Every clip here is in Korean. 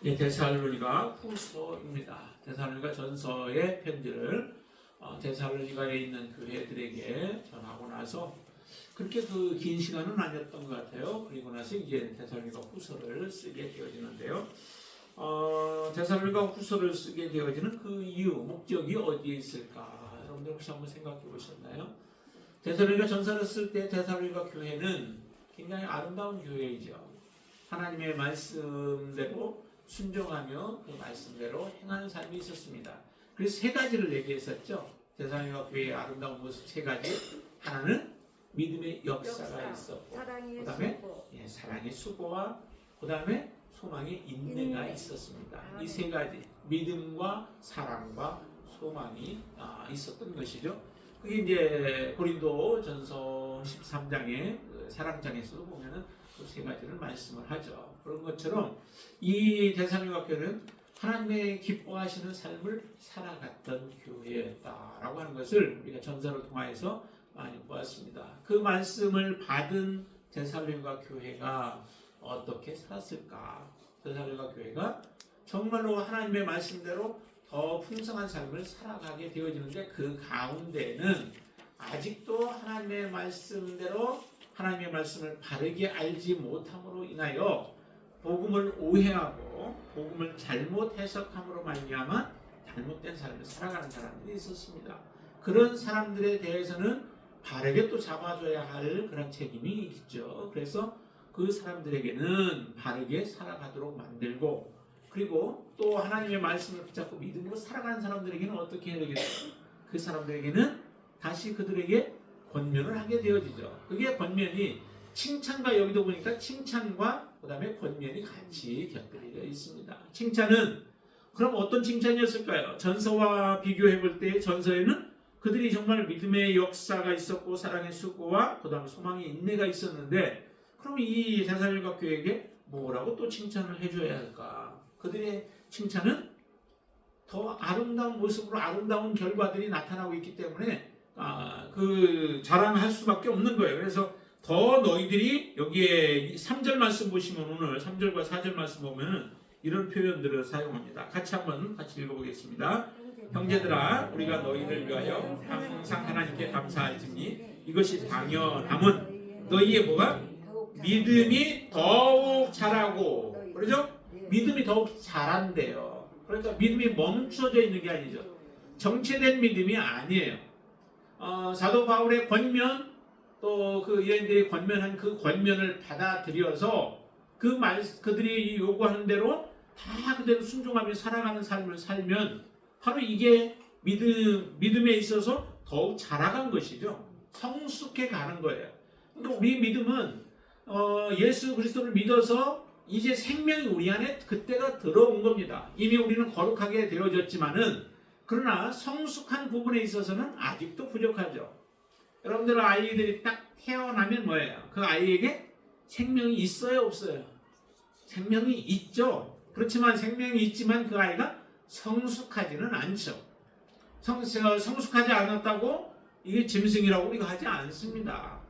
예, 데살로니가 후서입니다. 데살로니가 전서의 편지를 데살로니가에 있는 교회들에게 전하고 나서 그렇게 그 긴 시간은 아니었던 것 같아요. 그리고 나서 이제 데살로니가 후서를 쓰게 되어지는데요. 데살로니가 후서를 쓰게 되어지는 그 이유, 목적이 어디에 있을까? 여러분들 혹시 한번 생각해 보셨나요? 데살로니가 전서를 쓸 때 데살로니가 교회는 굉장히 아름다운 교회이죠. 하나님의 말씀대로 순종하며 그 말씀대로 행하는 삶이 있었습니다. 그래서 세 가지를 얘기했었죠. 데살로니가 교회의 아름다운 모습 세 가지. 하나는 믿음의 역사가 있었고, 그다음에 사랑의 수고와 그다음에 소망의 인내가 있었습니다. 이 세 가지, 믿음과 사랑과 소망이 있었던 것이죠. 그게 이제 고린도 전서 13장의 사랑장에서도 보면은 그 세 가지를 말씀을 하죠. 그런 것처럼 이 데살로니가 교회는 하나님의 기뻐하시는 삶을 살아갔던 교회였다라고 하는 것을 우리가 전서를 통하여서 많이 보았습니다. 그 말씀을 받은 데살로니가 교회가 어떻게 살았을까? 데살로니가 교회가 정말로 하나님의 말씀대로 더 풍성한 삶을 살아가게 되어지는데 그 가운데는 아직도 하나님의 말씀대로 하나님의 말씀을 바르게 알지 못함으로 인하여 복음을 오해하고 복음을 잘못 해석함으로 말미암아 잘못된 삶을 살아가는 사람들이 있었습니다. 그런 사람들에 대해서는 바르게 또 잡아줘야 할 그런 책임이 있죠. 그래서 그 사람들에게는 바르게 살아가도록 만들고, 그리고 또 하나님의 말씀을 붙잡고 믿음으로 살아가는 사람들에게는 어떻게 해야 되겠어요? 그 사람들에게는 다시 그들에게 권면을 하게 되어지죠. 그게 권면이 칭찬과, 여기도 보니까 칭찬과 그 다음에 권면이 같이 곁들여져 있습니다. 칭찬은 그럼 어떤 칭찬이었을까요? 전서와 비교해 볼 때 전서에는 그들이 정말 믿음의 역사가 있었고 사랑의 수고와 그 다음에 소망의 인내가 있었는데, 그럼 이 데살로니가 교회에게 뭐라고 또 칭찬을 해줘야 할까? 그들의 칭찬은 더 아름다운 모습으로 아름다운 결과들이 나타나고 있기 때문에 그 자랑할 수밖에 없는 거예요. 그래서 더 너희들이 여기에 3절 말씀 보시면, 오늘 3절과 4절 말씀 보면 이런 표현들을 사용합니다. 같이 읽어보겠습니다. 형제들아, 우리가 너희를 위하여 항상 하나님께 감사할지니 이것이 당연함은 너희의 뭐가? 믿음이 더욱 자라고, 그러죠? 믿음이 더욱 자란대요. 그러니까 믿음이 멈춰져 있는 게 아니죠. 정체된 믿음이 아니에요. 사도 바울의 권면, 또 그 유대인들이 권면한 그 권면을 받아들여서 그들이 요구하는 대로 다 그대로 순종하며 살아가는 삶을 살면 바로 이게 믿음에 있어서 더욱 자라간 것이죠. 성숙해 가는 거예요. 그러니까 우리 믿음은 예수 그리스도를 믿어서 이제 생명이 우리 안에 그때가 들어온 겁니다. 이미 우리는 거룩하게 되어졌지만은, 그러나 성숙한 부분에 있어서는 아직도 부족하죠. 여러분들 아이들이 딱 태어나면 뭐예요? 그 아이에게 생명이 있어요, 없어요? 생명이 있죠. 그렇지만 생명이 있지만 그 아이가 성숙하지는 않죠. 성숙하지 않았다고 이게 짐승이라고 우리가 하지 않습니다.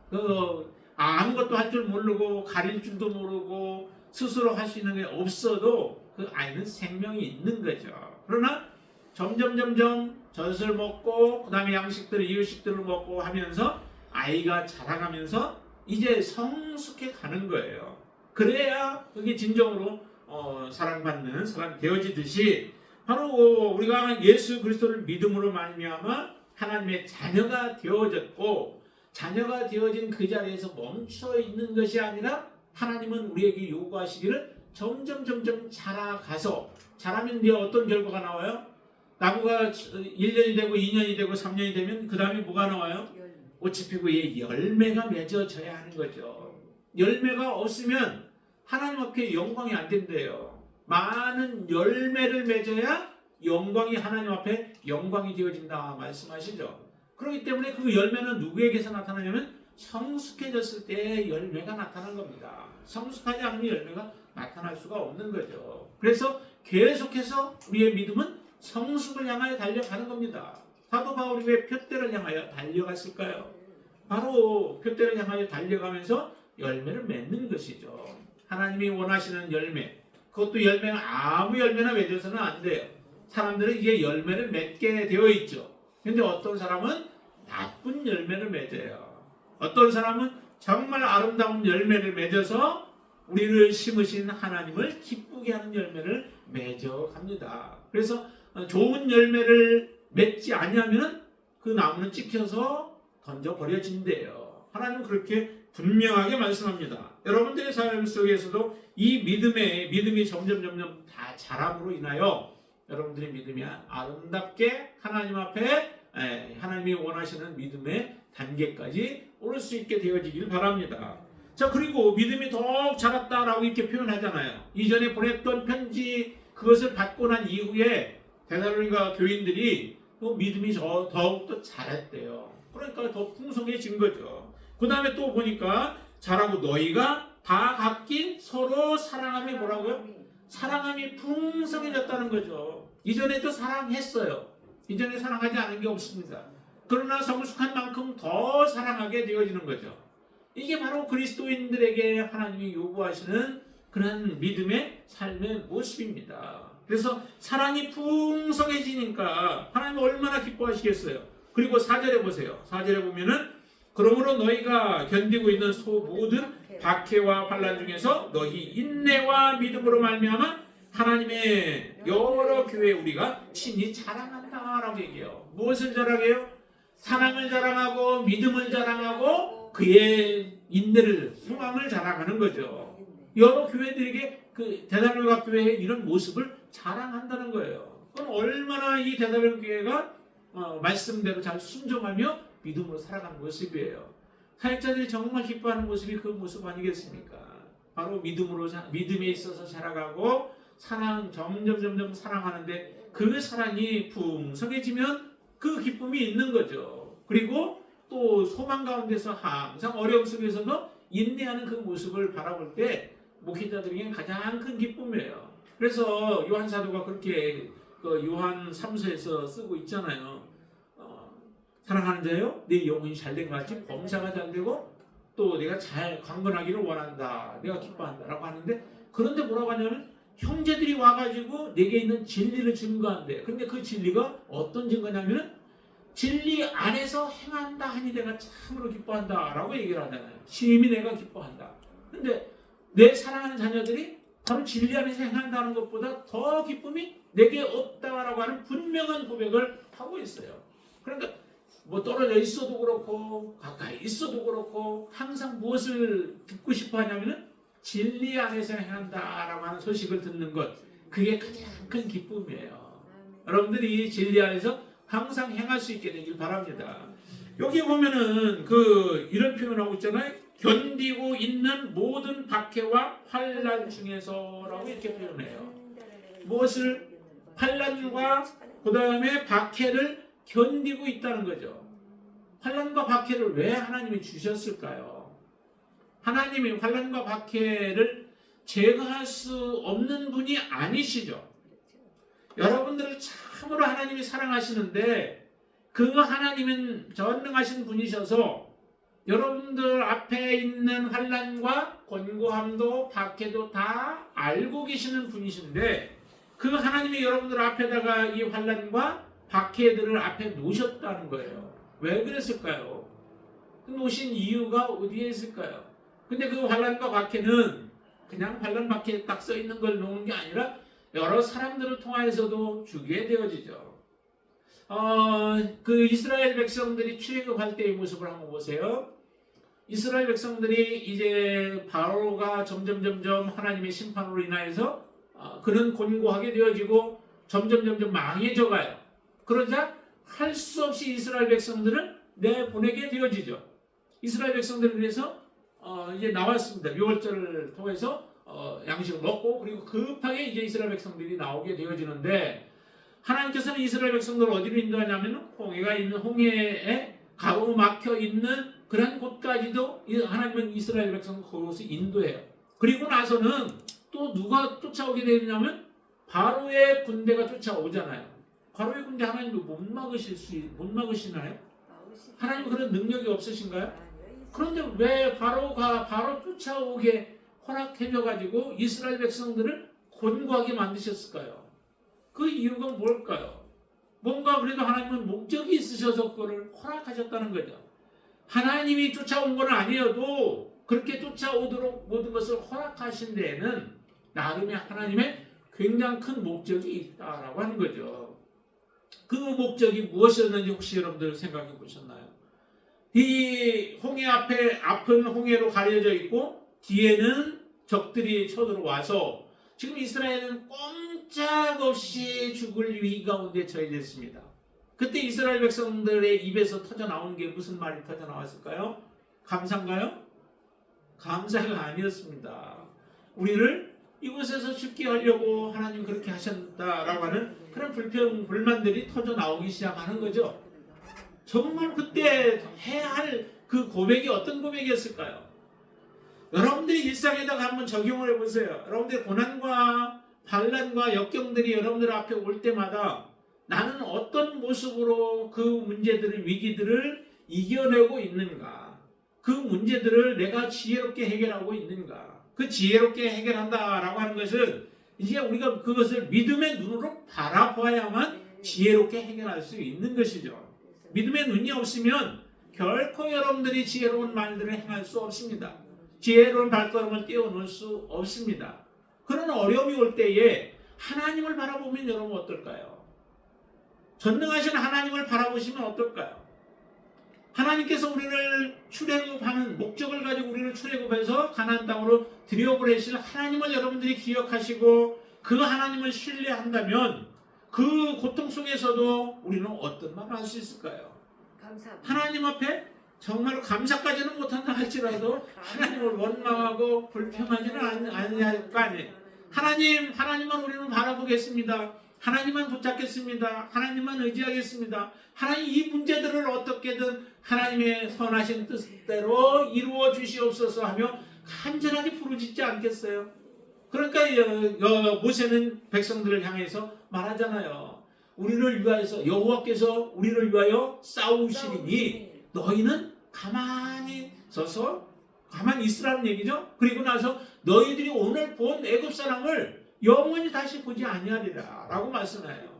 아무것도 할 줄 모르고 가릴 줄도 모르고 스스로 할 수 있는 게 없어도 그 아이는 생명이 있는 거죠. 그러나 점점 젖을 먹고 그 다음에 양식들을, 이유식들을 먹고 하면서 아이가 자라가면서 이제 성숙해 가는 거예요. 그래야 그게 진정으로 사랑받는 사람이 되어지듯이, 바로 우리가 예수 그리스도를 믿음으로 말미암아 하나님의 자녀가 되어졌고, 자녀가 되어진 그 자리에서 멈춰 있는 것이 아니라 하나님은 우리에게 요구하시기를 점점 자라가서, 자라면 이제 어떤 결과가 나와요? 나무가 1년이 되고 2년이 되고 3년이 되면 그 다음에 뭐가 나와요? 꽃이 피고 열매가 맺어져야 하는 거죠. 열매가 없으면 하나님 앞에 영광이 안 된대요. 많은 열매를 맺어야 영광이, 하나님 앞에 영광이 되어진다 말씀하시죠. 그렇기 때문에 그 열매는 누구에게서 나타나냐면 성숙해졌을 때 열매가 나타난 겁니다. 성숙하지 않으면 열매가 나타날 수가 없는 거죠. 그래서 계속해서 우리의 믿음은 성숙을 향하여 달려가는 겁니다. 사도 바울이 왜 표대를 향하여 달려갔을까요? 바로 표대를 향하여 달려가면서 열매를 맺는 것이죠. 하나님이 원하시는 열매, 그것도 열매가 아무 열매나 맺어서는 안 돼요. 사람들은 이제 열매를 맺게 되어 있죠. 근데 어떤 사람은 나쁜 열매를 맺어요. 어떤 사람은 정말 아름다운 열매를 맺어서 우리를 심으신 하나님을 기쁘게 하는 열매를 맺어 갑니다. 그래서 좋은 열매를 맺지 아니하면 그 나무는 찍혀서 던져 버려진대요. 하나님은 그렇게 분명하게 말씀합니다. 여러분들의 삶 속에서도 이 믿음이 점점 다 자람으로 인하여 여러분들의 믿음이 아름답게 하나님 앞에 하나님이 원하시는 믿음의 단계까지 오를 수 있게 되어지길 바랍니다. 자, 그리고 믿음이 더욱 자랐다라고 이렇게 표현하잖아요. 이전에 보냈던 편지 그것을 받고 난 이후에 데살로니가 교인들이 또 믿음이 더욱더 자랐대요. 그러니까 더 풍성해진 거죠. 그 다음에 또 보니까 자라고 너희가 다 각기 서로 사랑함이 뭐라고요? 사랑함이 풍성해졌다는 거죠. 이전에도 사랑했어요. 이전에 사랑하지 않은 게 없습니다. 그러나 성숙한 만큼 더 사랑하게 되어지는 거죠. 이게 바로 그리스도인들에게 하나님이 요구하시는 그런 믿음의 삶의 모습입니다. 그래서 사랑이 풍성해지니까 하나님 얼마나 기뻐하시겠어요. 그리고 4절에 보세요. 4절에 보면은 그러므로 너희가 견디고 있는 모든 박해와 환난 중에서 너희 인내와 믿음으로 말미암아 하나님의 여러 교회 우리가 친히 자랑한다라고 얘기해요. 무엇을 자랑해요? 사랑을 자랑하고 믿음을 자랑하고 그의 인내를 소망을 자랑하는 거죠. 여러 교회들에게 그 데살로니가 교회의 이런 모습을 자랑한다는 거예요. 그럼 얼마나 이 데살로니가 교회가 말씀대로 잘 순종하며 믿음으로 살아가는 모습이에요. 사역자들이 정말 기뻐하는 모습이 그 모습 아니겠습니까? 바로 믿음에 있어서 자라가고 점점 사랑하는데 그 사랑이 풍성해지면 그 기쁨이 있는 거죠. 그리고 또 소망 가운데서 항상 어려움 속에서도 인내하는 그 모습을 바라볼 때 목회자들에게 가장 큰 기쁨이에요. 그래서 요한 사도가 그렇게 그 요한 3서에서 쓰고 있잖아요. 사랑하는 자요, 내 영혼이 잘된 것 같이 범사가 잘되고 또 내가 잘 강건하기를 원한다. 내가 기뻐한다라고 하는데 그런데 뭐라고 하냐면 형제들이 와가지고 내게 있는 진리를 증거한대. 근데 그 진리가 어떤 증거냐면 진리 안에서 행한다 하니 내가 참으로 기뻐한다라고 얘기를 하잖아요. 심히 내가 기뻐한다. 근데 내 사랑하는 자녀들이 바로 진리 안에서 행한다는 것보다 더 기쁨이 내게 없다라고 하는 분명한 고백을 하고 있어요. 그러니까 뭐 떨어져 있어도 그렇고 가까이 있어도 그렇고 항상 무엇을 듣고 싶어 하냐면은 진리 안에서 행한다라고 하는 소식을 듣는 것, 그게 가장 큰 기쁨이에요. 여러분들이 진리 안에서 항상 행할 수 있게 되길 바랍니다. 여기 보면은 이런 표현하고 있잖아요. 견디고 있는 모든 박해와 환난 중에서라고 이렇게 표현해요. 무엇을 환난과 그 다음에 박해를 견디고 있다는 거죠. 환난과 박해를 왜 하나님이 주셨을까요? 하나님이 환난과 박해를 제거할 수 없는 분이 아니시죠. 여러분들을 참으로 하나님이 사랑하시는데 그 하나님은 전능하신 분이셔서 여러분들 앞에 있는 환난과 권고함도 박해도 다 알고 계시는 분이신데 그 하나님이 여러분들 앞에다가 이 환난과 박해들을 앞에 놓으셨다는 거예요. 왜 그랬을까요? 놓으신 이유가 어디에 있을까요? 근데 그 환난과 박해는 그냥 환난 박해에 딱 써 있는 걸 놓은 게 아니라 여러 사람들을 통하여서도 주게 되어지죠. 그 이스라엘 백성들이 출애굽할 때의 모습을 한번 보세요. 이스라엘 백성들이 이제 바로가 점점 하나님의 심판으로 인하여서 그는 곤고하게 되어지고 점점 망해져 가요. 그러자 할 수 없이 이스라엘 백성들을 내보내게 되어지죠. 이스라엘 백성들은 그래서 이제 나왔습니다. 유월절을 통해서 양식을 먹고 그리고 급하게 이제 이스라엘 백성들이 나오게 되어지는데 하나님께서는 이스라엘 백성들을 어디로 인도하냐면 홍해가 있는 홍해에 가로막혀 있는 그런 곳까지도 하나님은 이스라엘 백성을 거기서 인도해요. 그리고 나서는 또 누가 쫓아오게 되냐면 바로의 군대가 쫓아오잖아요. 바로의 군대 하나님도 못 막으시나요? 하나님 그런 능력이 없으신가요? 그런데 왜 바로 쫓아오게 허락해줘가지고 이스라엘 백성들을 곤고하게 만드셨을까요? 그 이유가 뭘까요? 뭔가 그래도 하나님은 목적이 있으셔서 그거를 허락하셨다는 거죠. 하나님이 쫓아온 건 아니어도 그렇게 쫓아오도록 모든 것을 허락하신 데에는 나름의 하나님의 굉장히 큰 목적이 있다라고 하는 거죠. 그 목적이 무엇이었는지 혹시 여러분들 생각해 보셨나요? 이 홍해 앞은 홍해로 가려져 있고 뒤에는 적들이 쳐들어와서 지금 이스라엘은 꼼짝없이 죽을 위기 가운데 처해졌습니다. 그때 이스라엘 백성들의 입에서 터져 나온 게 무슨 말이 터져 나왔을까요? 감사인가요? 감사가 아니었습니다. 우리를 이곳에서 죽게 하려고 하나님 그렇게 하셨다라고 하는 그런 불만들이 터져 나오기 시작하는 거죠. 정말 그때 해야 할 그 고백이 어떤 고백이었을까요? 여러분들이 일상에다가 한번 적용을 해보세요. 여러분들의 고난과 반란과 역경들이 여러분들 앞에 올 때마다 나는 어떤 모습으로 그 문제들을, 위기들을 이겨내고 있는가? 그 문제들을 내가 지혜롭게 해결하고 있는가? 그 지혜롭게 해결한다라고 하는 것은 이제 우리가 그것을 믿음의 눈으로 바라봐야만 지혜롭게 해결할 수 있는 것이죠. 믿음의 눈이 없으면 결코 여러분들이 지혜로운 말들을 행할 수 없습니다. 지혜로운 발걸음을 띄워놓을 수 없습니다. 그런 어려움이 올 때에 하나님을 바라보면 여러분 어떨까요? 전능하신 하나님을 바라보시면 어떨까요? 하나님께서 우리를 출애굽하는 목적을 가지고 우리를 출애굽해서 가나안 땅으로 들여보내실 하나님을 여러분들이 기억하시고 그 하나님을 신뢰한다면 그 고통 속에서도 우리는 어떤 말을 할 수 있을까요? 감사합니다. 하나님 앞에 정말 감사까지는 못한다 할지라도 하나님을 원망하고 불평하지는 아니할 거 아니에요. 하나님만 우리는 바라보겠습니다. 하나님만 붙잡겠습니다. 하나님만 의지하겠습니다. 하나님 이 문제들을 어떻게든 하나님의 선하신 뜻대로 이루어 주시옵소서 하며 간절하게 부르짖지 않겠어요? 그러니까 모세는 백성들을 향해서 말하잖아요. 우리를 위하여서 여호와께서 우리를 위하여 싸우시리니 너희는 가만히 서서 가만히 있으라는 얘기죠. 그리고 나서 너희들이 오늘 본 애굽 사람을 영원히 다시 보지 아니하리라 라고 말씀해요.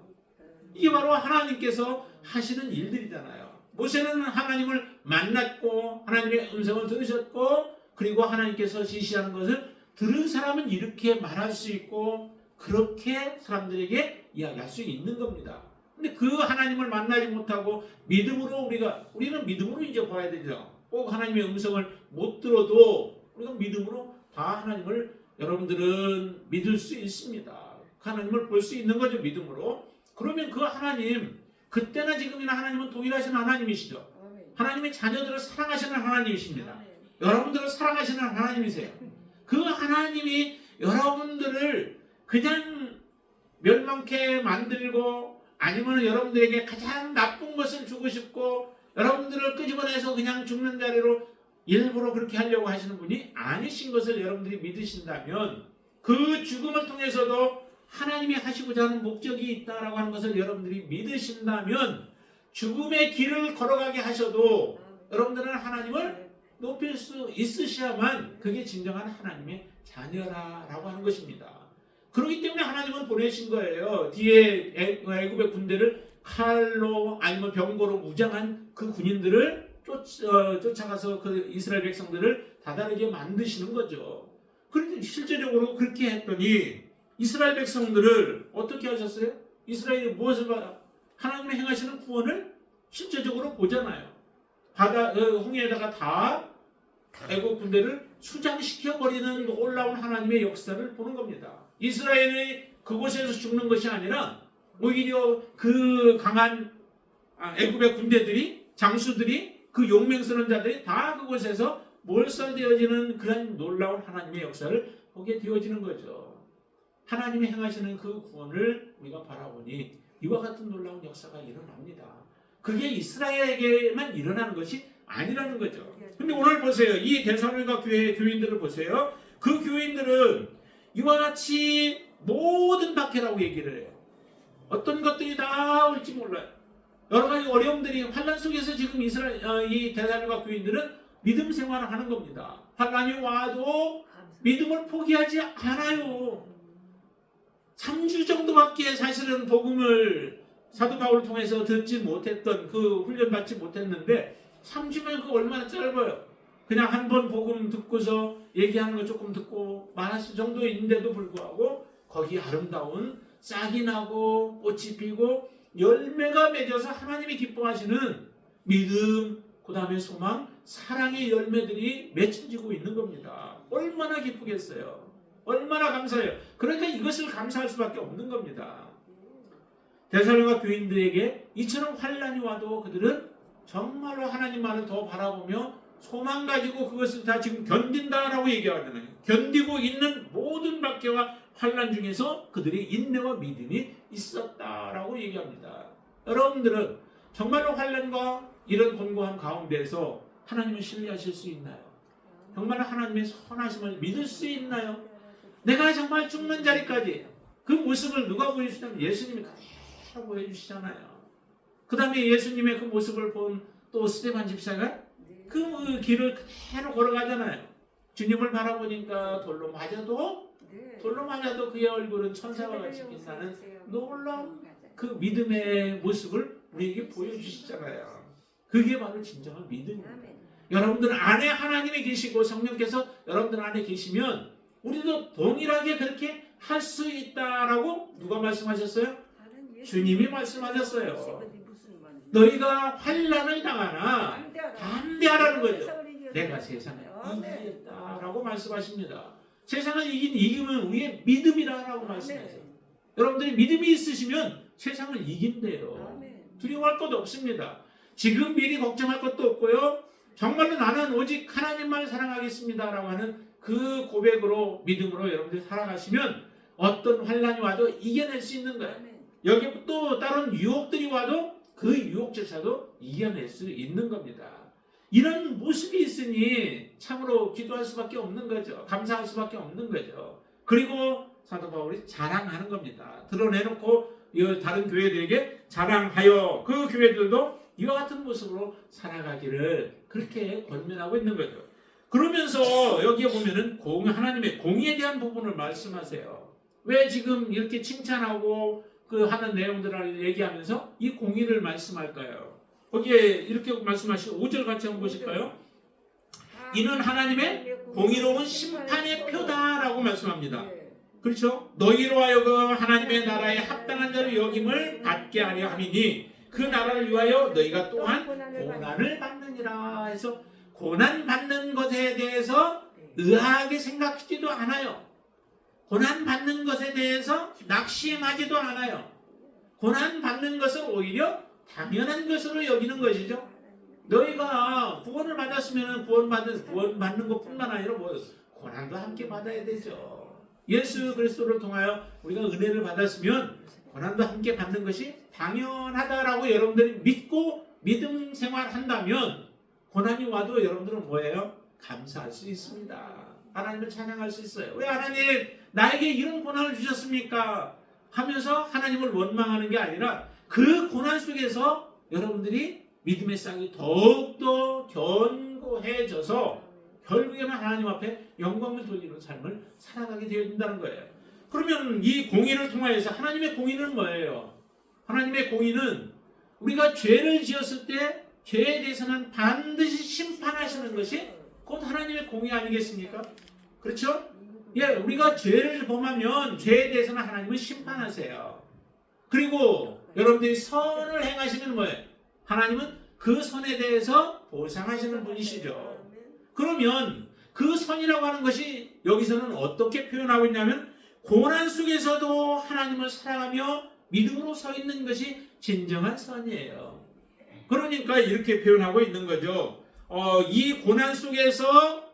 이게 바로 하나님께서 하시는 일들이잖아요. 모세는 하나님을 만났고 하나님의 음성을 들으셨고 그리고 하나님께서 지시하는 것을 들은 사람은 이렇게 말할 수 있고 그렇게 사람들에게 이야기할 수 있는 겁니다. 근데 그 하나님을 만나지 못하고 우리는 믿음으로 이제 봐야 되죠. 꼭 하나님의 음성을 못 들어도 우리가 믿음으로 다 하나님을 여러분들은 믿을 수 있습니다. 하나님을 볼 수 있는 거죠, 믿음으로. 그러면 그 하나님, 그때나 지금이나 하나님은 동일하신 하나님이시죠. 하나님의 자녀들을 사랑하시는 하나님이십니다. 여러분들을 사랑하시는 하나님이세요. 그 하나님이 여러분들을 그냥 멸망케 만들고 아니면 여러분들에게 가장 나쁜 것을 주고 싶고 여러분들을 끄집어내서 그냥 죽는 자리로 일부러 그렇게 하려고 하시는 분이 아니신 것을 여러분들이 믿으신다면 그 죽음을 통해서도 하나님이 하시고자 하는 목적이 있다라고 하는 것을 여러분들이 믿으신다면 죽음의 길을 걸어가게 하셔도 여러분들은 하나님을 높일 수 있으셔야만 그게 진정한 하나님의 자녀라고 하는 것입니다. 그렇기 때문에 하나님은 보내신 거예요. 뒤에 애굽의 군대를 칼로 아니면 병거로 무장한 그 군인들을 쫓아가서 그 이스라엘 백성들을 다다르게 만드시는 거죠. 그런데 실제적으로 그렇게 했더니 이스라엘 백성들을 어떻게 하셨어요? 이스라엘이 무엇을 하나님의 행하시는 구원을 실제적으로 보잖아요. 홍해에다가 다 애국 군대를 수장시켜버리는 놀라운 하나님의 역사를 보는 겁니다. 이스라엘이 그곳에서 죽는 것이 아니라 오히려 그 강한 애굽의 군대들이 장수들이 그 용맹스러운 자들이 다 그곳에서 몰살되어지는 그런 놀라운 하나님의 역사를 보게 되어지는 거죠. 하나님이 행하시는 그 구원을 우리가 바라보니 이와 같은 놀라운 역사가 일어납니다. 그게 이스라엘에게만 일어나는 것이 아니라는 거죠. 근데 오늘 보세요. 이 데살로니가 교회의 교인들을 보세요. 그 교인들은 이와 같이 모든 박해라고 얘기를 해요. 어떤 것들이 다 올지 몰라요. 여러 가지 어려움들이 환난 속에서 지금 이 데살로니가 교인들은 믿음 생활을 하는 겁니다. 환난이 와도 믿음을 포기하지 않아요. 3주 정도밖에 사실은 복음을 사도 바울을 통해서 듣지 못했던 그 훈련 받지 못했는데 3주면 그 얼마나 짧아요. 그냥 한 번 복음 듣고서 얘기하는 거 조금 듣고 말았을 정도인데도 불구하고 거기 아름다운 싹이 나고 꽃이 피고 열매가 맺어서 하나님이 기뻐하시는 믿음, 그 다음에 소망, 사랑의 열매들이 맺혀지고 있는 겁니다. 얼마나 기쁘겠어요. 얼마나 감사해요. 그러니까 이것을 감사할 수밖에 없는 겁니다. 데살로니가 교인들에게 이처럼 환난이 와도 그들은 정말로 하나님만을 더 바라보며 소망 가지고 그것을 다 지금 견딘다라고 얘기하잖아요. 견디고 있는 모든 박해와 환난 중에서 그들의 인내와 믿음이 있었다라고 얘기합니다. 여러분들은 정말로 환난과 이런 곤고함 가운데서 하나님을 신뢰하실 수 있나요? 정말 하나님의 선하심을 믿을 수 있나요? 내가 정말 죽는 자리까지 그 모습을 누가 보여주시냐면 예수님이 그대로 보여주시잖아요. 그 다음에 예수님의 그 모습을 본 또 스데반 집사가 그 길을 그대로 걸어가잖아요. 주님을 바라보니까 돌로 맞아도 그의 얼굴은 천사와 같이 빛나는 놀라운 그 믿음의 모습을 우리에게 보여주시잖아요. 그게 바로 진정한 믿음입니다. 여러분들 안에 하나님이 계시고 성령께서 여러분들 안에 계시면 우리도 동일하게 그렇게 할 수 있다라고 누가 말씀하셨어요? 주님이 말씀하셨어요. 너희가 환난을 당하나 담대하라는 거죠. 내가 세상을 이기겠다라고 말씀하십니다. 세상을 이기면 우리의 믿음이라고 말씀하세요. 여러분들이 믿음이 있으시면 세상을 이긴대요. 두려워할 것도 없습니다. 지금 미리 걱정할 것도 없고요. 정말로 나는 오직 하나님만 사랑하겠습니다라고 하는 그 고백으로 믿음으로 여러분들이 살아가시면 어떤 환난이 와도 이겨낼 수 있는 거예요. 여기 또 다른 유혹들이 와도 그 유혹조차도 이겨낼 수 있는 겁니다. 이런 모습이 있으니 참으로 기도할 수밖에 없는 거죠. 감사할 수밖에 없는 거죠. 그리고 사도 바울이 자랑하는 겁니다. 드러내놓고 다른 교회들에게 자랑하여 그 교회들도 이와 같은 모습으로 살아가기를 그렇게 권면하고 있는 거죠. 그러면서 여기에 보면은 하나님의 공의에 대한 부분을 말씀하세요. 왜 지금 이렇게 칭찬하고 그 하는 내용들을 얘기하면서 이 공의를 말씀할까요? 거기에 이렇게 말씀하시고 5절 같이 한번 보실까요? 이는 하나님의 공의로운 심판의 표다라고 말씀합니다. 그렇죠? 너희로 하여금 하나님의 나라에 합당한 자로 여김을 받게 하려 함이니 그 나라를 위하여 너희가 또한 고난을 받느니라 해서 고난 받는 것에 대해서 의아하게 생각하지도 않아요. 고난 받는 것에 대해서 낙심하지도 않아요. 고난 받는 것을 오히려 당연한 것으로 여기는 것이죠. 너희가 구원을 받았으면 구원받는 것뿐만 아니라 고난도 함께 받아야 되죠. 예수 그리스도를 통하여 우리가 은혜를 받았으면 고난도 함께 받는 것이 당연하다라고 여러분들이 믿고 믿음 생활한다면 고난이 와도 여러분들은 뭐예요? 감사할 수 있습니다. 하나님을 찬양할 수 있어요. 왜 하나님 나에게 이런 고난을 주셨습니까? 하면서 하나님을 원망하는 게 아니라 그 고난 속에서 여러분들이 믿음의 쌍이 더욱더 견고해져서 결국에는 하나님 앞에 영광을 돌리는 삶을 살아가게 되어 있다는 거예요. 그러면 이 공의를 통하여서 하나님의 공의는 뭐예요? 하나님의 공의는 우리가 죄를 지었을 때 죄에 대해서는 반드시 심판하시는 것이 곧 하나님의 공의 아니겠습니까? 그렇죠? 예, 우리가 죄를 범하면 죄에 대해서는 하나님은 심판하세요. 그리고 여러분들이 선을 행하시면 뭐예요? 하나님은 그 선에 대해서 보상하시는 분이시죠. 그러면 그 선이라고 하는 것이 여기서는 어떻게 표현하고 있냐면 고난 속에서도 하나님을 사랑하며 믿음으로 서 있는 것이 진정한 선이에요. 그러니까 이렇게 표현하고 있는 거죠. 이 고난 속에서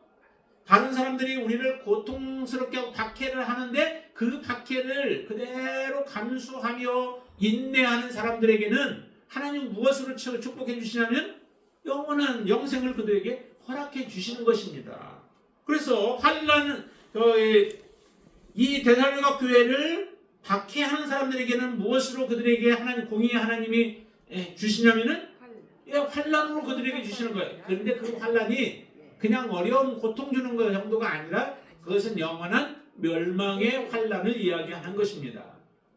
다른 사람들이 우리를 고통스럽게 하고 박해를 하는데 그 박해를 그대로 감수하며 인내하는 사람들에게는 하나님 무엇으로 축복해 주시냐면 영원한 영생을 그들에게 허락해 주시는 것입니다. 그래서 이 데살로니가 교회를 박해하는 사람들에게는 무엇으로 그들에게 공의의 하나님이 주시냐면은 환난으로 그들에게 주시는 거예요. 그런데 그 환난이 그냥 어려운 고통 주는 거 정도가 아니라 그것은 영원한 멸망의 환란을 이야기하는 것입니다.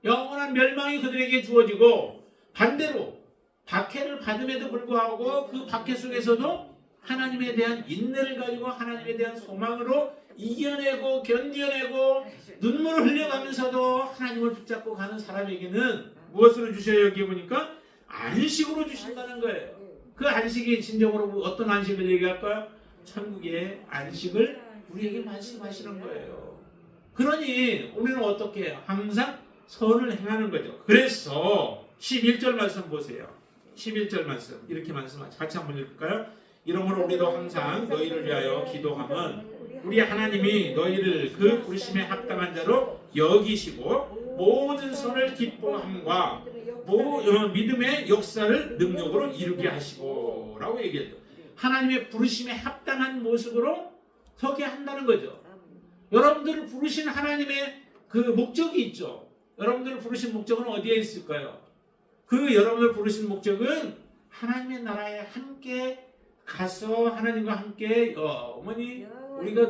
영원한 멸망이 그들에게 주어지고 반대로 박해를 받음에도 불구하고 그 박해 속에서도 하나님에 대한 인내를 가지고 하나님에 대한 소망으로 이겨내고 견뎌내고 눈물을 흘려가면서도 하나님을 붙잡고 가는 사람에게는 무엇으로 주셔요? 여기 보니까 안식으로 주신다는 거예요. 그 안식이 진정으로 어떤 안식을 얘기할까요? 천국의 안식을 우리에게 말씀하시는 거예요. 그러니 우리는 어떻게 해요? 항상 선을 행하는 거죠. 그래서 11절 말씀 보세요. 11절 말씀 이렇게 말씀하죠. 같이 한번 읽을까요? 이러므로 우리도 항상 너희를 위하여 기도하면 우리 하나님이 너희를 그 부르심에 합당한 자로 여기시고 모든 선을 기뻐함과 믿음의 역사를 능력으로 이루게 하시고 라고 얘기해요. 하나님의 부르심에 합당한 모습으로 서게 한다는 거죠. 여러분들을 부르신 하나님의 그 목적이 있죠. 여러분들을 부르신 목적은 어디에 있을까요? 그 여러분을 부르신 목적은 하나님의 나라에 함께 가서 하나님과 함께 어머니 우리가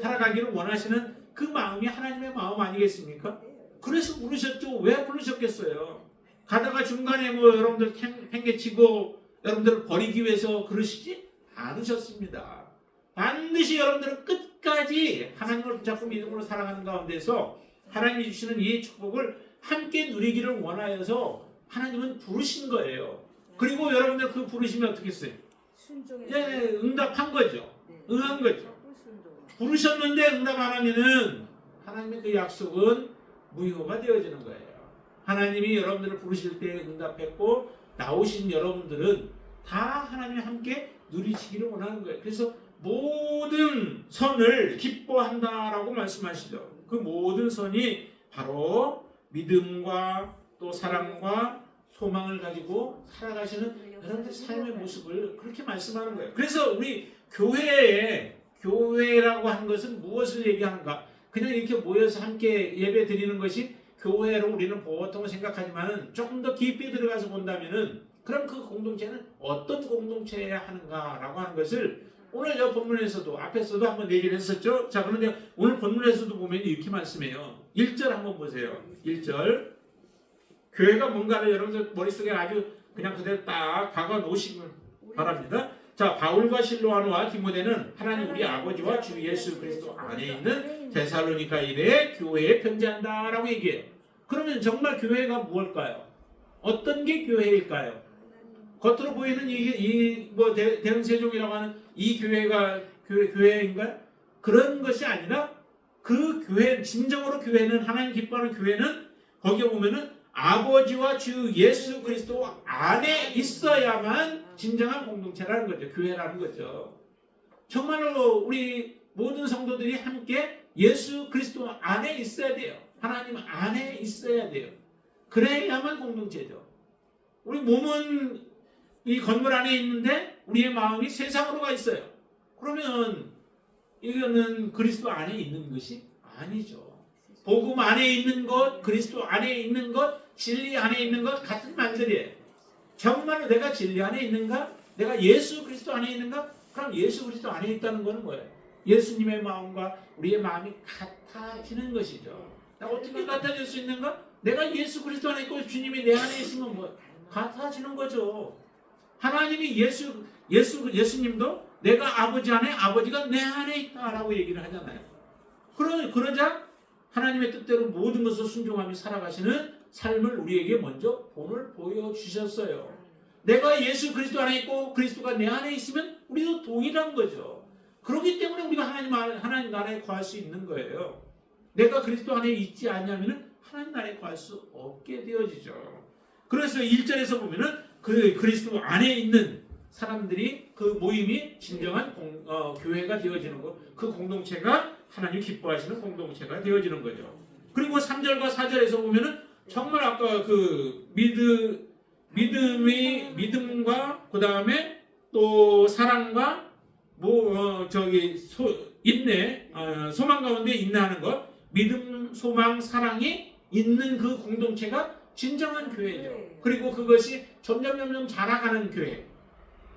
살아가기를 원하시는 그 마음이 하나님의 마음 아니겠습니까? 그래서 부르셨죠. 왜 부르셨겠어요? 가다가 중간에 여러분들 팽개치고 여러분들을 버리기 위해서 그러시지 않으셨습니다. 반드시 여러분들은 끝까지 하나님을 붙잡고 믿음으로 살아가는 가운데서 하나님이 주시는 이 축복을 함께 누리기를 원하여서 하나님은 부르신 거예요. 그리고 여러분들 그 부르심이 어떻게 했어요? 응답한 거죠. 응한 거죠. 부르셨는데 응답 안 하면은 하나님의 그 약속은 무효가 되어지는 거예요. 하나님이 여러분들을 부르실 때 응답했고 나오신 여러분들은 다 하나님이 함께 누리시기를 원하는 거예요. 그래서 모든 선을 기뻐한다라고 말씀하시죠. 그 모든 선이 바로 믿음과 또 사랑과 소망을 가지고 살아가시는 여러분들의 삶의 모습을 그렇게 말씀하는 거예요. 그래서 우리 교회라고 하는 것은 무엇을 얘기하는가? 그냥 이렇게 모여서 함께 예배 드리는 것이 교회로 우리는 보통 생각하지만 조금 더 깊이 들어가서 본다면은 그럼 그 공동체는 어떤 공동체여야 하는가라고 하는 것을 오늘 저 본문에서도 앞에서도 한번 얘기를 했었죠. 자, 그런데 오늘 본문에서도 보면 이렇게 말씀해요. 1절 한번 보세요. 1절 교회가 뭔가를 여러분들 머릿속에 아주 그냥 그대로 딱 박아 놓으시길 바랍니다. 자, 바울과 실로아노와 디모데는 하나님 우리 아버지와 주 예수 그리스도 안에 있는 데살로니가 일에 교회에 편지한다라고 얘기해요. 그러면 정말 교회가 무엇일까요? 어떤 게 교회일까요? 겉으로 보이는 대응세종이라고 하는 이 교회가 교회인가요? 그런 것이 아니라 그 교회, 진정으로 교회는, 하나님 기뻐하는 교회는 거기에 보면은 아버지와 주 예수 그리스도 안에 있어야만 진정한 공동체라는 거죠. 교회라는 거죠. 정말로 우리 모든 성도들이 함께 예수 그리스도 안에 있어야 돼요. 하나님 안에 있어야 돼요. 그래야만 공동체죠. 우리 몸은 이 건물 안에 있는데 우리의 마음이 세상으로 가 있어요. 그러면 이거는 그리스도 안에 있는 것이 아니죠. 복음 안에 있는 것, 그리스도 안에 있는 것, 진리 안에 있는 것 같은 말들이에요. 정말로 내가 진리 안에 있는가? 내가 예수 그리스도 안에 있는가? 그럼 예수 그리스도 안에 있다는 것은 뭐예요? 예수님의 마음과 우리의 마음이 같아지는 것이죠. 어떻게 같아질 수 있는가? 내가 예수 그리스도 안에 있고 주님이 내 안에 있으면 뭐 같아지는 거죠. 하나님이 예수님도 내가 아버지 안에, 아버지가 내 안에 있다라고 얘기를 하잖아요. 그러자 하나님의 뜻대로 모든 것을 순종하며 살아가시는 삶을 우리에게 먼저 본을 보여주셨어요. 내가 예수 그리스도 안에 있고 그리스도가 내 안에 있으면 우리도 동일한 거죠. 그렇기 때문에 우리가 하나님 나라에 거할 수 있는 거예요. 내가 그리스도 안에 있지 않냐면 하나님 나라에 거할 수 없게 되어지죠. 그래서 1절에서 보면은 그 그리스도 안에 있는 사람들이 그 모임이 진정한 교회가 되어지는 것, 그 공동체가 하나님 기뻐하시는 공동체가 되어지는 거죠. 그리고 3절과 4절에서 보면은 정말 아까 그 믿음과 그 다음에 또 사랑과 인내, 소망 가운데 인내하는 것, 믿음, 소망, 사랑이 있는 그 공동체가 진정한 교회죠. 그리고 그것이 점점 자라가는 교회,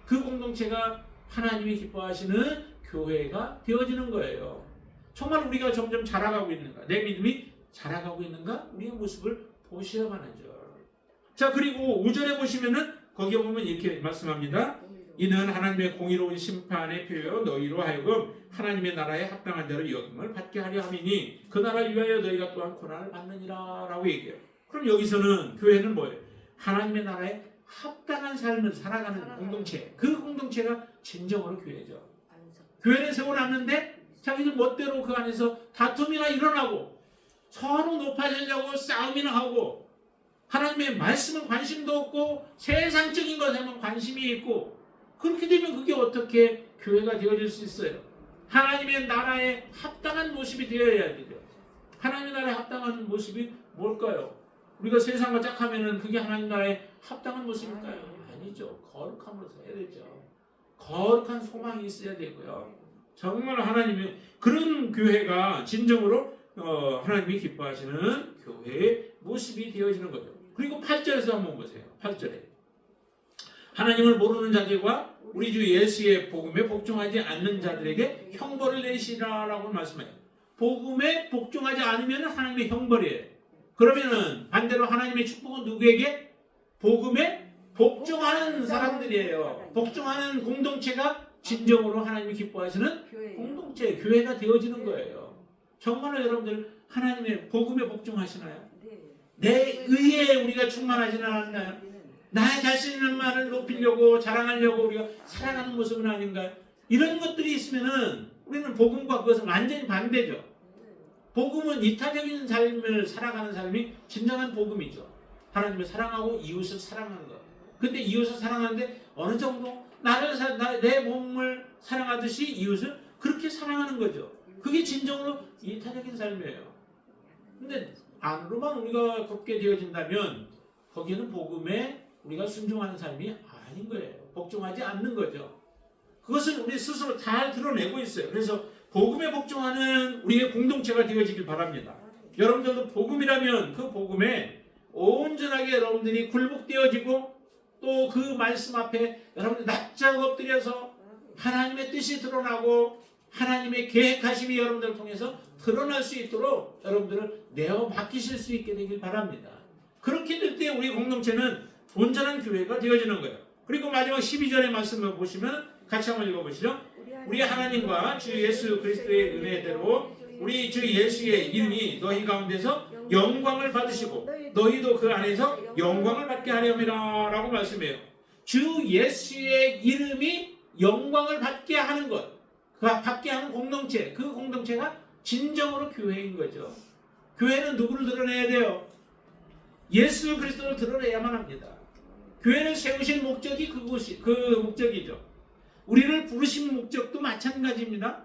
그 공동체가 하나님이 기뻐하시는 교회가 되어지는 거예요. 정말 우리가 점점 자라가고 있는가? 내 믿음이 자라가고 있는가? 우리의 모습을 보셔야만 하죠. 자, 그리고 5절에 보시면은 거기에 보면 이렇게 말씀합니다. 이는 하나님의 공의로운 심판의 표요 너희로 하여금 하나님의 나라에 합당한 대로 여김을 받게 하려 함이니 그 나라를 위하여 너희가 또한 고난을 받느니라 라고 얘기해요. 그럼 여기서는 교회는 뭐예요? 하나님의 나라에 합당한 삶을 살아가는 공동체. 그 공동체가 진정으로 교회죠. 교회를 세워놨는데 자기들 멋대로 그 안에서 다툼이나 일어나고 서로 높아지려고 싸움이나 하고 하나님의 말씀은 관심도 없고 세상적인 것에만 관심이 있고 그렇게 되면 그게 어떻게 교회가 되어질 수 있어요? 하나님의 나라에 합당한 모습이 되어야 되죠. 하나님의 나라에 합당한 모습이 뭘까요? 우리가 세상과 짝하면은 그게 하나님 나라에 합당한 모습일까요? 아니죠. 거룩함으로 해야 되죠. 거룩한 소망이 있어야 되고요. 정말 하나님의 그런 교회가 진정으로 하나님이 기뻐하시는 교회의 모습이 되어지는 거죠. 그리고 8절에서 한번 보세요. 8절에 하나님을 모르는 자들과 우리 주 예수의 복음에 복종하지 않는 자들에게 형벌을 내시라라고 말씀해요. 복음에 복종하지 않으면 하나님의 형벌이에요. 그러면은 반대로 하나님의 축복은 누구에게? 복음에 복종하는 사람들이에요. 복종하는 공동체가 진정으로 하나님이 기뻐하시는 공동체, 교회가 되어지는 거예요. 정말로 여러분들 하나님의 복음에 복종하시나요? 내 의에 우리가 충만하지는 않나요? 나의 자신만을 높이려고 자랑하려고 우리가 살아가는 모습은 아닌가요? 이런 것들이 있으면은 우리는 복음과 그것은 완전히 반대죠. 복음은 이타적인 삶을 살아가는 삶이 진정한 복음이죠. 하나님을 사랑하고 이웃을 사랑하는 것. 근데 이웃을 사랑하는데 어느 정도 내 몸을 사랑하듯이 이웃을 그렇게 사랑하는 거죠. 그게 진정으로 이타적인 삶이에요. 근데 안으로만 우리가 걷게 되어진다면 거기는 복음에 우리가 순종하는 삶이 아닌 거예요. 복종하지 않는 거죠. 그것을 우리 스스로 잘 드러내고 있어요. 그래서 복음에 복종하는 우리의 공동체가 되어지길 바랍니다. 여러분들도 복음이라면 그 복음에 온전하게 여러분들이 굴복되어지고 또 그 말씀 앞에 여러분들 납작 엎드려서 하나님의 뜻이 드러나고 하나님의 계획하심이 여러분들을 통해서 드러날 수 있도록 여러분들을 내어 맡기실 수 있게 되길 바랍니다. 그렇게 될 때 우리 공동체는 온전한 교회가 되어지는 거예요. 그리고 마지막 12절의 말씀을 보시면 같이 한번 읽어보시죠. 우리 하나님과 주 예수 그리스도의 은혜대로 우리 주 예수의 이름이 너희 가운데서 영광을 받으시고 너희도 그 안에서 영광을 받게 하려니라 라고 말씀해요. 주 예수의 이름이 영광을 받게 하는 것, 그 받게 하는 공동체, 그 공동체가 진정으로 교회인 거죠. 교회는 누구를 드러내야 돼요? 예수 그리스도를 드러내야만 합니다. 교회를 세우신 목적이 그 목적이죠. 우리를 부르신 목적도 마찬가지입니다.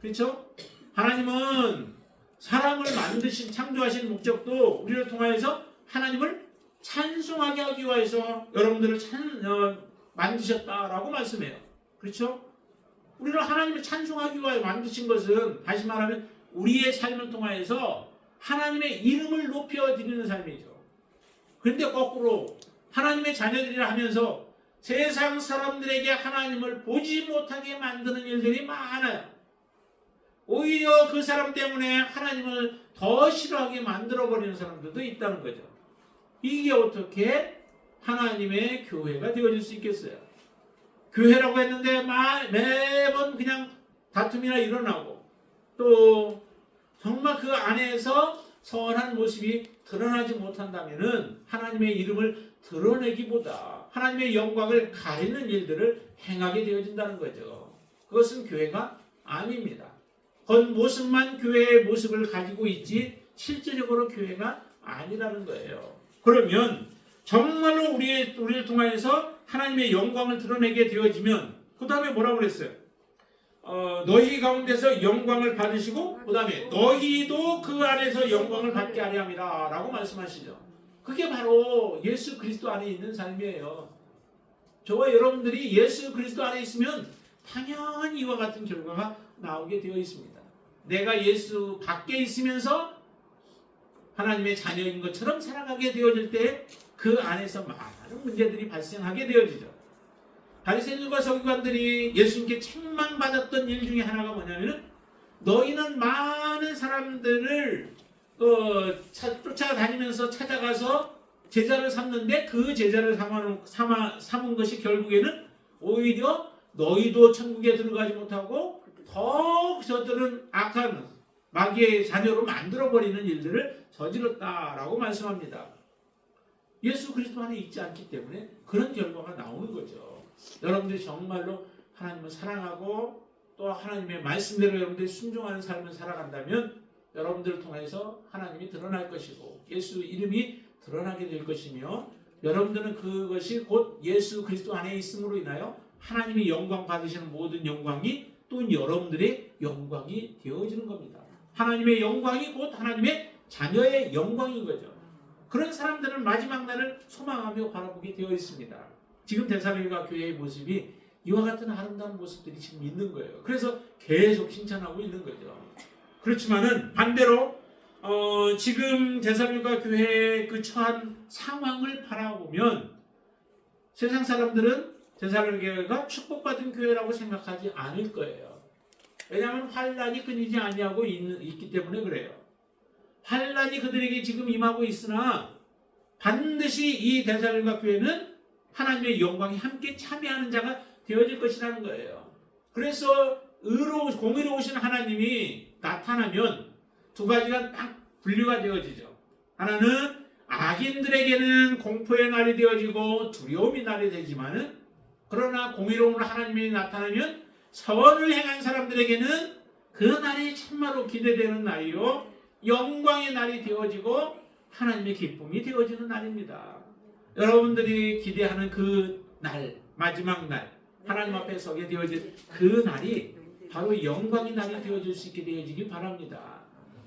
그렇죠? 하나님은 사람을 만드신 창조하신 목적도 우리를 통하여서 하나님을 찬송하게 하기 위해서 여러분들을 만드셨다라고 말씀해요. 그렇죠? 우리를 하나님을 찬송하기 위해 만드신 것은 다시 말하면 우리의 삶을 통하여서 하나님의 이름을 높여드리는 삶이죠. 그런데 거꾸로 하나님의 자녀들이라 하면서 세상 사람들에게 하나님을 보지 못하게 만드는 일들이 많아요. 오히려 그 사람 때문에 하나님을 더 싫어하게 만들어버리는 사람들도 있다는 거죠. 이게 어떻게 하나님의 교회가 되어질 수 있겠어요? 교회라고 했는데 매번 그냥 다툼이나 일어나고 또 정말 그 안에서 선한 모습이 드러나지 못한다면은 하나님의 이름을 드러내기보다 하나님의 영광을 가리는 일들을 행하게 되어진다는 거죠. 그것은 교회가 아닙니다. 겉모습만 교회의 모습을 가지고 있지 실질적으로 교회가 아니라는 거예요. 그러면 정말로 우리를 통하여서 하나님의 영광을 드러내게 되어지면 그 다음에 뭐라고 그랬어요? 너희 가운데서 영광을 받으시고 그 다음에 너희도 그 안에서 영광을 받게 하려 함이라 라고 말씀하시죠. 그게 바로 예수 그리스도 안에 있는 삶이에요. 저와 여러분들이 예수 그리스도 안에 있으면 당연히 이와 같은 결과가 나오게 되어 있습니다. 내가 예수 밖에 있으면서 하나님의 자녀인 것처럼 살아가게 되어질 때 그 안에서 많은 문제들이 발생하게 되어지죠. 바리새인들과 서기관들이 예수님께 책망받았던 일 중에 하나가 뭐냐면은 너희는 많은 사람들을 쫓아다니면서 찾아가서 제자를 삼는데 그 제자를 삼은 것이 결국에는 오히려 너희도 천국에 들어가지 못하고 더 저들은 악한 마귀의 자녀로 만들어버리는 일들을 저질렀다라고 말씀합니다. 예수 그리스도 안에 있지 않기 때문에 그런 결과가 나오는 거죠. 여러분들이 정말로 하나님을 사랑하고 또 하나님의 말씀대로 여러분들이 순종하는 삶을 살아간다면 여러분들을 통해서 하나님이 드러날 것이고 예수 이름이 드러나게 될 것이며 여러분들은 그것이 곧 예수 그리스도 안에 있음으로 인하여 하나님이 영광 받으시는 모든 영광이 또 여러분들의 영광이 되어지는 겁니다. 하나님의 영광이 곧 하나님의 자녀의 영광인 거죠. 그런 사람들은 마지막 날을 소망하며 바라보게 되어 있습니다. 지금 데살로니가 교회의 모습이 이와 같은 아름다운 모습들이 지금 있는 거예요. 그래서 계속 칭찬하고 있는 거죠. 그렇지만은 반대로 지금 데살로니가 교회의 그 처한 상황을 바라보면 세상 사람들은 데살로니가 교회가 축복받은 교회라고 생각하지 않을 거예요. 왜냐하면 환란이 끊이지 아니하고 있기 때문에 그래요. 환란이 그들에게 지금 임하고 있으나 반드시 이 데살로니가 교회는 하나님의 영광이 함께 참여하는 자가 되어질 것이라는 거예요. 그래서 공의로우신 하나님이 나타나면 두 가지가 딱 분류가 되어지죠. 하나는 악인들에게는 공포의 날이 되어지고 두려움의 날이 되지만은 그러나 공의로운 하나님이 나타나면 선을 행한 사람들에게는 그 날이 참말로 기대되는 날이요 영광의 날이 되어지고 하나님의 기쁨이 되어지는 날입니다. 여러분들이 기대하는 그 날, 마지막 날, 하나님 앞에 서게 되어질 그 날이 바로 영광의 날이 되어질 수 있게 되어지기 바랍니다.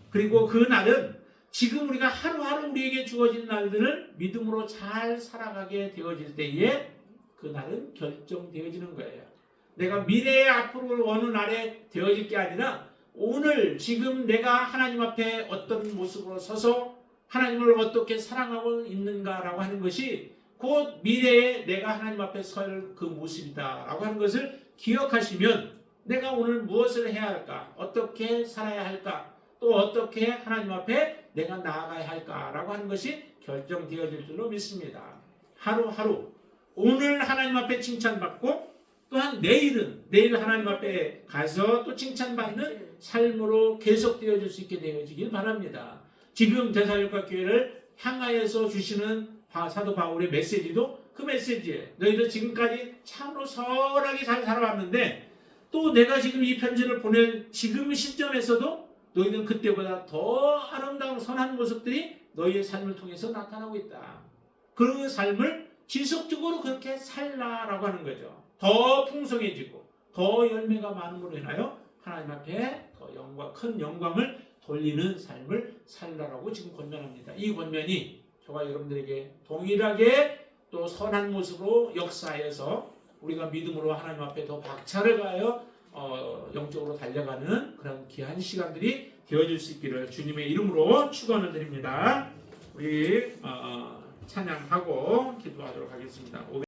그리고 그 날은 지금 우리가 하루하루 우리에게 주어진 날들을 믿음으로 잘 살아가게 되어질 때에 그 날은 결정되어지는 거예요. 내가 미래의 앞으로 어느 날에 되어질 게 아니라 오늘 지금 내가 하나님 앞에 어떤 모습으로 서서 하나님을 어떻게 사랑하고 있는가라고 하는 것이 곧 미래에 내가 하나님 앞에 설 그 모습이다라고 하는 것을 기억하시면 내가 오늘 무엇을 해야 할까? 어떻게 살아야 할까? 또 어떻게 하나님 앞에 내가 나아가야 할까라고 하는 것이 결정되어질 줄로 믿습니다. 하루하루 오늘 하나님 앞에 칭찬받고 또한 내일 하나님 앞에 가서 또 칭찬받는 삶으로 계속되어질 수 있게 되어지길 바랍니다. 지금 데살로니가 교회를 향하여서 주시는 사도 바울의 메시지도 그 메시지예요. 너희들 지금까지 참으로 선하게 잘 살아왔는데 또 내가 지금 이 편지를 보낼 지금 시점에서도 너희는 그때보다 더 아름다운 선한 모습들이 너희의 삶을 통해서 나타나고 있다. 그 삶을 지속적으로 그렇게 살라라고 하는 거죠. 더 풍성해지고 더 열매가 많음으로 인하여 하나님 앞에 더 큰 영광을 돌리는 삶을 살라라고 지금 권면합니다. 이 권면이 저와 여러분들에게 동일하게 또 선한 모습으로 역사하여서 우리가 믿음으로 하나님 앞에 더 박차를 가하여 영적으로 달려가는 그런 귀한 시간들이 되어질 수 있기를 주님의 이름으로 축원을 드립니다. 우리 찬양하고 기도하도록 하겠습니다.